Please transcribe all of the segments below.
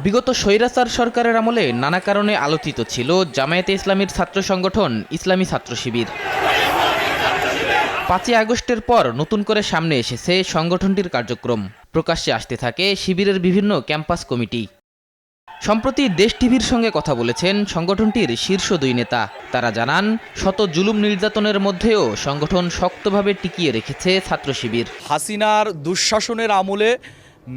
বিগত স্বৈরাচার সরকারের আমলে নানা কারণে আলোচিত ছিল জামায়াতে ইসলামীর ছাত্র সংগঠন ইসলামী ছাত্র শিবির। ৫ই আগস্টের পর নতুন করে সামনে এসেছে সংগঠনটির কার্যক্রম। প্রকাশ্যে আসতে থাকে শিবিরের বিভিন্ন ক্যাম্পাস কমিটি। সম্প্রতি দেশ টিভির সঙ্গে কথা বলেছেন সংগঠনটির শীর্ষ ২ নেতা। তারা জানান, শত জুলুম নির্যাতনের মধ্যেও সংগঠন শক্তভাবে টিকিয়ে রেখেছে ছাত্র শিবির। হাসিনার দুঃশাসনের আমলে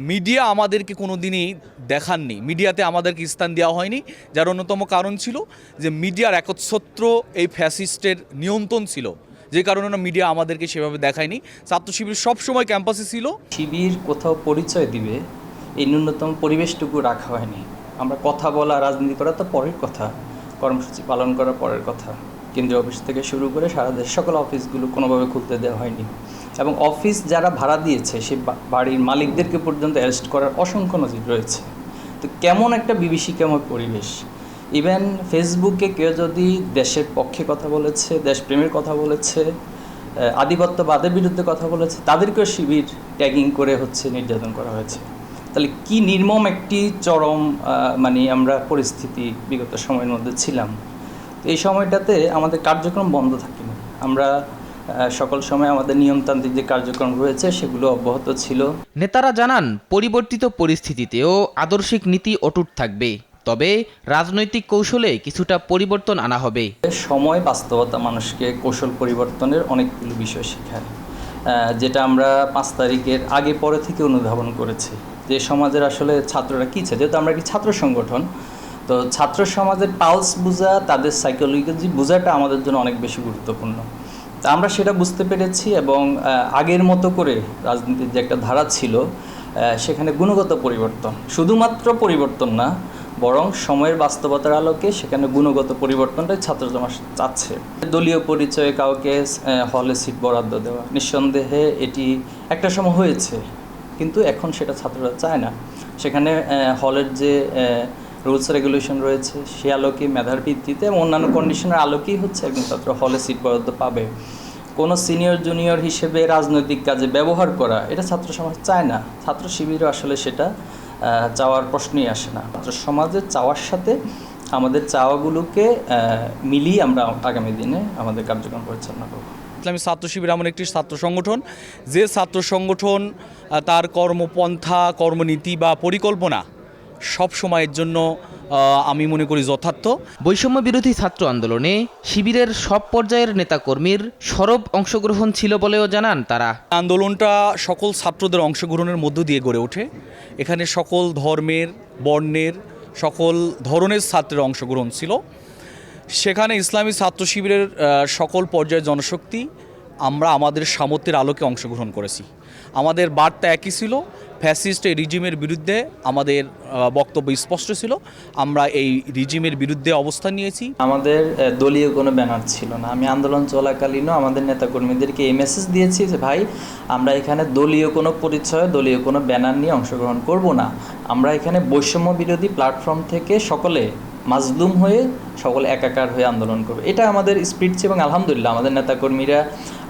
মিডিয়া আমাদেরকে কোনো দিনই দেখাননি, মিডিয়াতে আমাদেরকে স্থান দেওয়া হয়নি, যার অন্যতম কারণ ছিল যে মিডিয়ার একচ্ছত্র এই ফ্যাসিস্টের নিয়ন্ত্রণ ছিল, যে কারণে মিডিয়া আমাদেরকে সেভাবে দেখায়নি। ছাত্র শিবির সবসময় ক্যাম্পাসে ছিল। শিবির কোথাও পরিচয় দিবে এই ন্যূনতম পরিবেশটুকু রাখা হয়নি। আমরা কথা বলা, রাজনীতি করা তো পরের কথা, কর্মসূচি পালন করা পরের কথা। কেন্দ্রীয় অফিস থেকে শুরু করে সারা দেশ সকল অফিসগুলো কোনোভাবে খুলতে দেওয়া হয়নি, এবং অফিস যারা ভাড়া দিয়েছে সেই বাড়ির মালিকদেরকে পর্যন্ত অ্যারেস্ট করার অসংখ্য নজির রয়েছে। তো কেমন একটা বিভীষিকাময় পরিবেশ। ইভেন ফেসবুকে কেউ যদি দেশের পক্ষে কথা বলেছে, দেশপ্রেমের কথা বলেছে, আধিপত্যবাদের বিরুদ্ধে কথা বলেছে, তাদেরকেও শিবির ট্যাগিং করে নির্যাতন করা হয়েছে। তাহলে কি নির্মম একটি চরম আমরা পরিস্থিতি বিগত সময়ের মধ্যে ছিলাম। তো এই সময়টাতে আমাদের কার্যক্রম বন্ধ থাকেনি। আমরা সকল সময় আমাদের নিয়মতান্ত্রিক যে কার্যক্রম রয়েছে সেগুলো অব্যাহত ছিল। নেতারা জানান, পরিবর্তিত পরিস্থিতিতেও আদর্শিক নীতি অটুট থাকবে, তবে রাজনৈতিক কৌশলে কিছুটা পরিবর্তন আনা হবে। সময়, বাস্তবতা মানুষকে কৌশল পরিবর্তনের অনেকগুলো বিষয় শেখায়, যেটা আমরা ৫ তারিখের আগে পরে থেকে অনুধাবন করেছি যে সমাজের আসলে ছাত্ররা কী চায়। যেহেতু আমরা একটি ছাত্র সংগঠন, তো ছাত্র সমাজের পালস বোঝা, তাদের সাইকোলজি বোঝাটা আমাদের জন্য অনেক বেশি গুরুত্বপূর্ণ। তা আমরা সেটা বুঝতে পেরেছি, এবং আগের মতো করে রাজনীতির যে একটা ধারা ছিল সেখানে গুণগত পরিবর্তন, শুধুমাত্র পরিবর্তন না, বরং সময়ের বাস্তবতার আলোকে সেখানে গুণগত পরিবর্তনটাই ছাত্র সমাজ চাচ্ছে। দলীয় পরিচয়ে কাউকে হলে সিট বরাদ্দ দেওয়া, নিঃসন্দেহে এটি একটা সময় হয়েছে, কিন্তু এখন সেটা ছাত্ররা চায় না। সেখানে হলের যে রুলস রেগুলেশন রয়েছে সে আলোকে, মেধার ভিত্তিতে এবং অন্যান্য কন্ডিশনের আলোকেই একজন ছাত্র হলে সিট বরাদ্দ পাবে। কোনো সিনিয়র জুনিয়র হিসেবে রাজনৈতিক কাজে ব্যবহার করা, এটা ছাত্র সমাজ চায় না। ছাত্র শিবিরও আসলে সেটা চাওয়ার প্রশ্নই আসে না। ছাত্র সমাজের চাওয়ার সাথে আমাদের চাওয়াগুলোকে মিলিয়ে আমরা আগামী দিনে আমাদের কার্যক্রম পরিচালনা করব। ইসলামী ছাত্র শিবির এমন একটি ছাত্র সংগঠন, যে ছাত্র সংগঠন তার কর্মপন্থা, কর্মনীতি বা পরিকল্পনা সব সময়ের জন্য আমি মনে করি যথার্থ। বৈষম্য বিরোধী ছাত্র আন্দোলনে শিবিরের সব পর্যায়ের নেতাকর্মীর সরব অংশগ্রহণ ছিল বলেও জানান তারা। আন্দোলনটা সকল ছাত্রদের অংশগ্রহণের মধ্য দিয়ে গড়ে ওঠে। এখানে সকল ধর্মের, বর্ণের, সকল ধরনের ছাত্রের অংশগ্রহণ ছিল। সেখানে ইসলামী ছাত্র শিবিরের সকল পর্যায়ের জনশক্তি আমরা আমাদের সামর্থ্যের আলোকে অংশগ্রহণ করেছি। আমাদের বার্তা একই ছিল, ফ্যাসিস্ট এই রিজিমের বিরুদ্ধে আমাদের বক্তব্য স্পষ্ট ছিল। আমরা এই রিজিমের বিরুদ্ধে অবস্থান নিয়েছি। আমাদের দলীয় কোনো ব্যানার ছিল না। আমি আন্দোলন চলাকালীনও আমাদের নেতাকর্মীদেরকে এই মেসেজ দিয়েছি যে ভাই, আমরা এখানে দলীয় কোনো পরিচয়, দলীয় কোনো ব্যানার নিয়ে অংশগ্রহণ করব না। আমরা এখানে বৈষম্য বিরোধী প্ল্যাটফর্ম থেকে সকলে মাজলুম হয়ে, সকলে একাকার হয়ে আন্দোলন করবে, এটা আমাদের স্পিরিট ছিল। এবং আলহামদুলিল্লাহ আমাদের নেতাকর্মীরা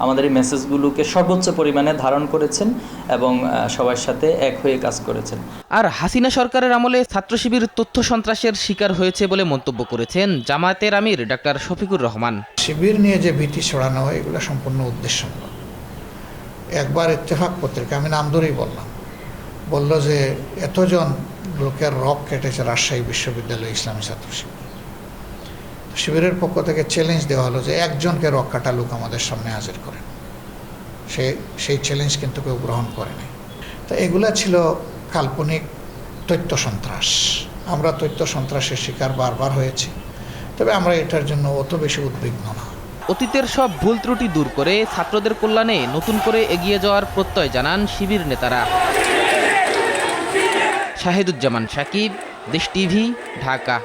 আমাদের এই মেসেজগুলোকে সর্বোচ্চ পরিমাণে ধারণ করেছেন এবং সবার সাথে এক হয়ে কাজ করেছেন। আর হাসিনা সরকারের আমলে ছাত্র শিবির তথ্য সন্ত্রাসের শিকার হয়েছে বলে মন্তব্য করেছেন জামায়াতের আমির ডাক্তার শফিকুর রহমান। শিবির নিয়ে যে ভীতি ছড়ানো হয় এগুলো সম্পূর্ণ উদ্দেশ্যমূলক। একবার ইত্তেফাক পত্রিকা, আমি নাম ধরেই বলল যে এতজন লোকের রক কেটেছে রাজশাহী বিশ্ববিদ্যালয় ইসলামী ছাত্র শিবির। শিবিরের পক্ষ থেকে চ্যালেঞ্জ দেওয়া হলো যে একজনকে রক কাটা লোক আমাদের সামনে হাজির করেন। সেই চ্যালেঞ্জ কিন্তু কেউ গ্রহণ করেনি। তো এগুলা ছিল কাল্পনিক তথ্য সন্ত্রাস। আমরা তথ্য সন্ত্রাসের শিকার বারবার হয়েছি, তবে আমরা এটার জন্য অত বেশি উদ্বিগ্ন না। অতীতের সব ভুল ত্রুটি দূর করে ছাত্রদের কল্যাণে নতুন করে এগিয়ে যাওয়ার প্রত্যয় জানান শিবির নেতারা। শাহিদুজ্জামান শাকিব, দেশ টিভি, ঢাকা।